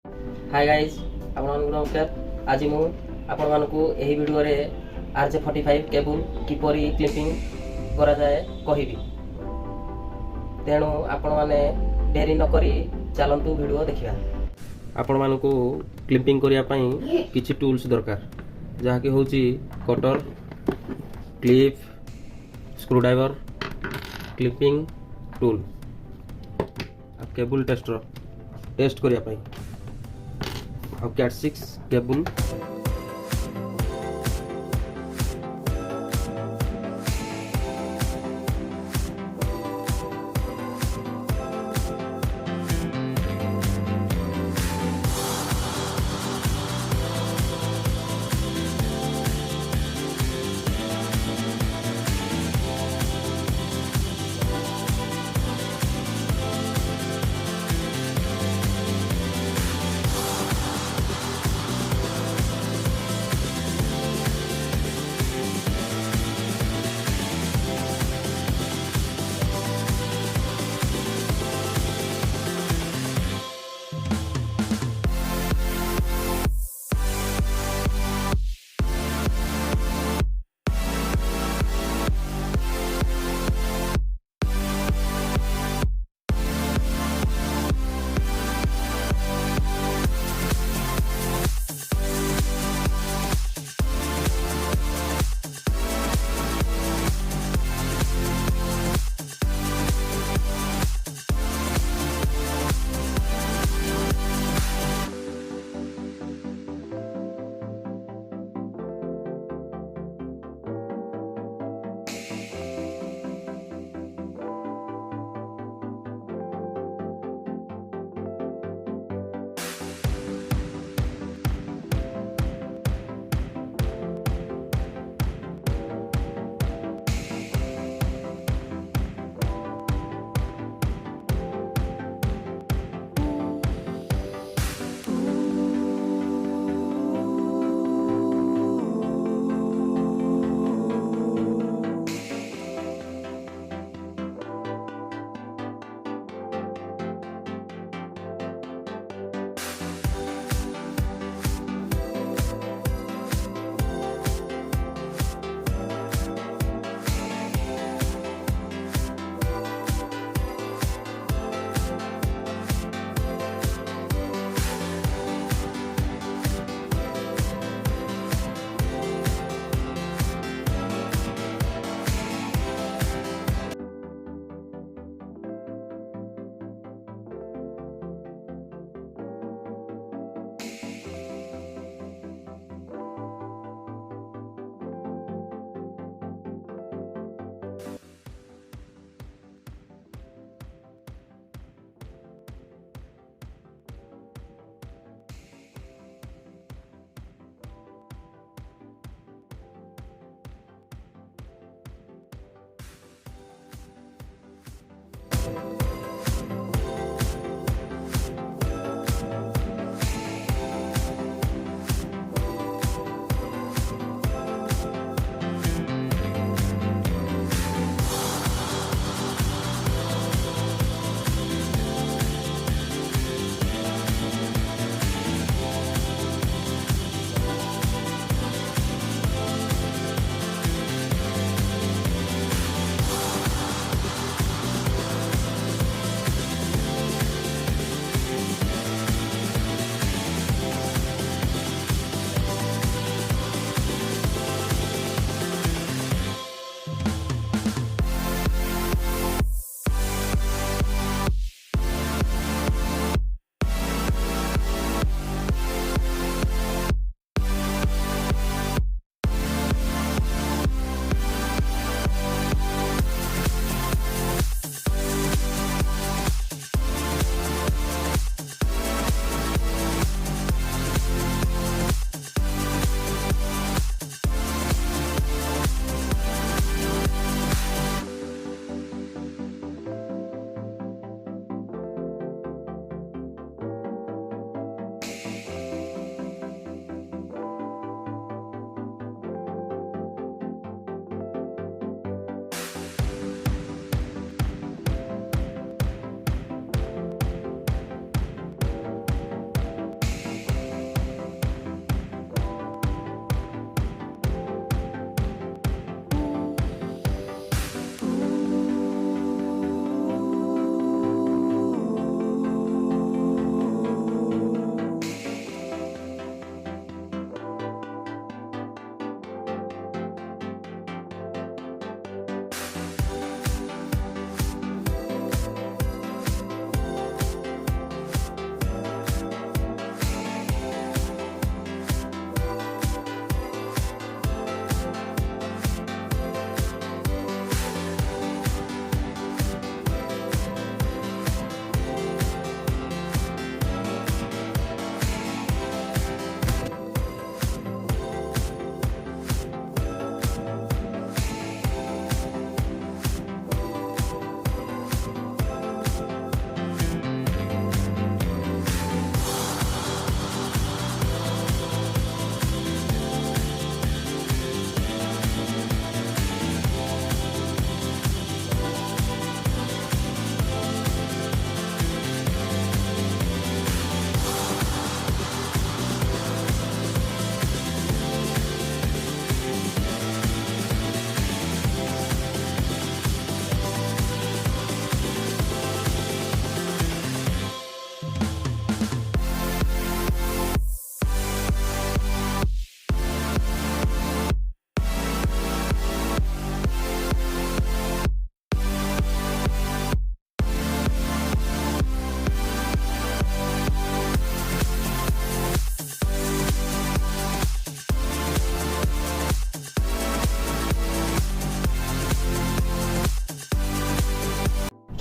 Hi guys आपण नमस्कार। आज मु आपण मानकु एही वीडियो रे RJ45 केबल किपरि क्लिपिंग करा जाए कहिबी। तेणु आपण माने देरी न करी चलंतु वीडियो देखिबा। आपण मानकु क्लिपिंग करिया पई किछि टूल्स दरकार, जहा कि होची cutter, clip, screwdriver, clipping tool आ केबल टेस्टर टेस्ट करिया पई और Cat6 केबल।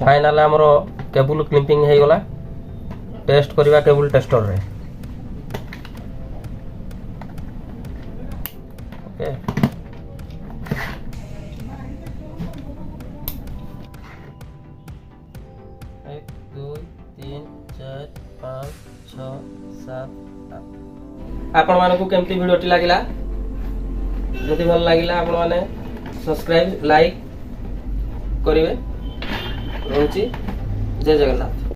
फाइनाल हमर केबल क्लिपिंग हे गला टेस्ट करबा केबल टेस्टर रे ओके एक 2 3 4 5 6 7 आपण मानकु केमती वीडियोटी लागिला जदि भल लागिला आपण माने सब्सक्राइब लाइक करिवे रहउची जय जगन्नाथ।